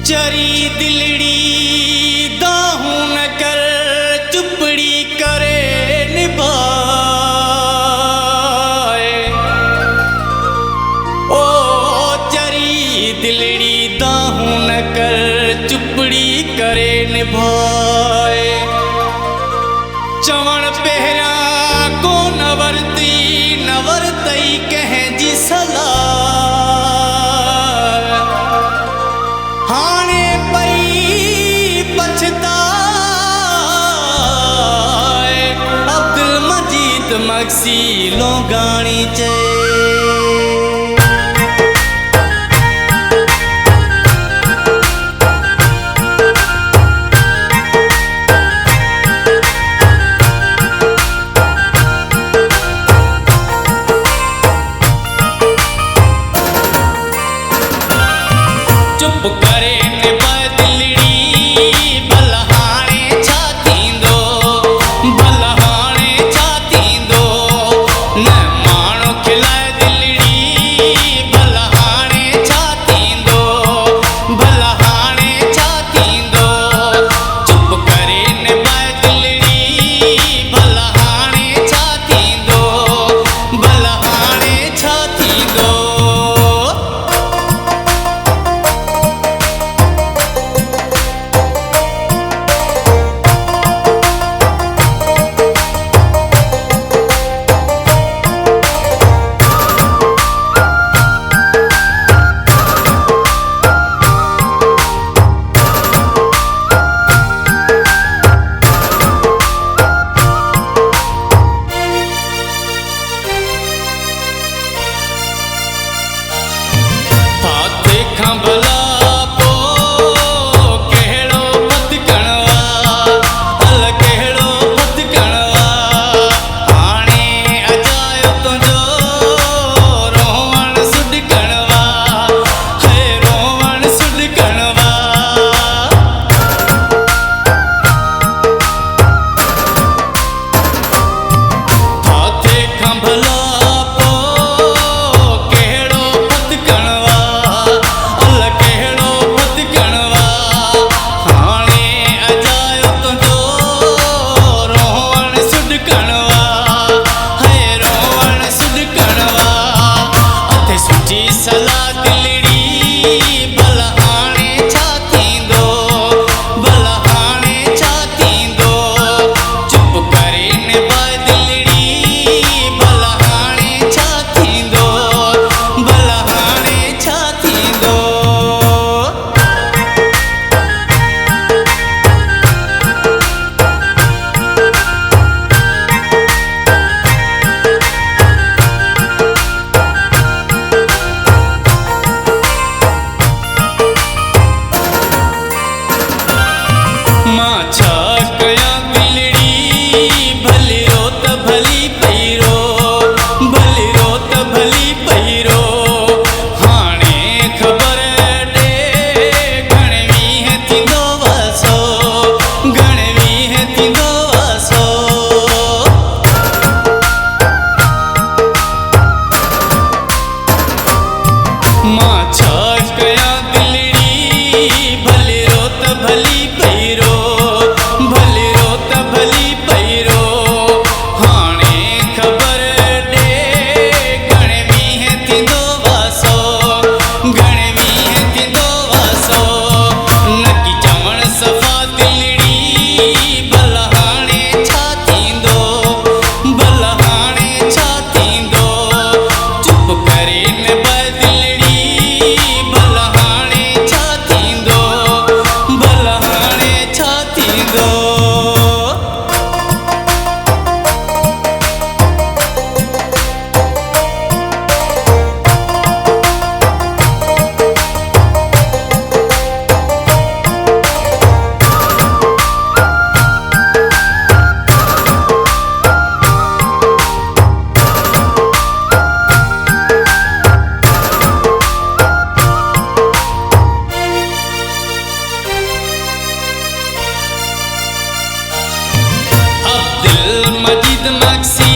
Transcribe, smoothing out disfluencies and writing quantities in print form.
चरी दिलड़ी दाहू न कर चुपड़ी करे निभाए। ओ चरी दिलड़ी दाहू न कर चुपड़ी करे निभाए। चवण पहरा को नवरती नवरतई कह जी सलाह। हाणे पई पछताए अब्दुल मजीद मक्सी लोगाणी चए। चुप करे दिलड़ी भला हाणे छा थींदो, भला हाणे छा थींदो। न माण्हू खिलाए दिलड़ी भला हाणे छा थींदो, भला हाणे छा थींदो। चुप करे दिलड़ी भला हाणे छा थींदो, भला हाणे छा थींदो। भला पो कहिड़ो पत कणवा, हल कहिड़ो पत कणवा। हाणे अजायो तुंहिंजो रोवण सुड कणवा, है रोवण सुड कणवा। फाथे खां भला पो कहिड़ो पत कणवा, सलाह दिलड़ी भला हाणे छा थींदो, भला हाणे छा थींदो। चुप करे निभाए दिलड़ी भला हाणे छा थींदो, भला हाणे छा थींदो। मां छा कयां दिलड़ी भली रो त भली पई रो, भली रो त भली पई रो। हाणे ख़बर ॾे घणे वीह थींदो वासो, घणे वीह थींदो वासो। मां छा कयां दिलड़ी भली रो त भली पई रो, भली रो त भली पई रो। हाणे ख़बर ॾे घणे वीह थींदो वासो, घणे वीह थींदो वासो। नकी चवण सफ़ा दिलड़ी भला हाणे छा थींदो, भला हाणे छा थींदो। चुप करे निभाए दिलड़ी भला हाणे छा थींदो, भला हाणे छा थींदो। अब्दुल मजीद मक्सी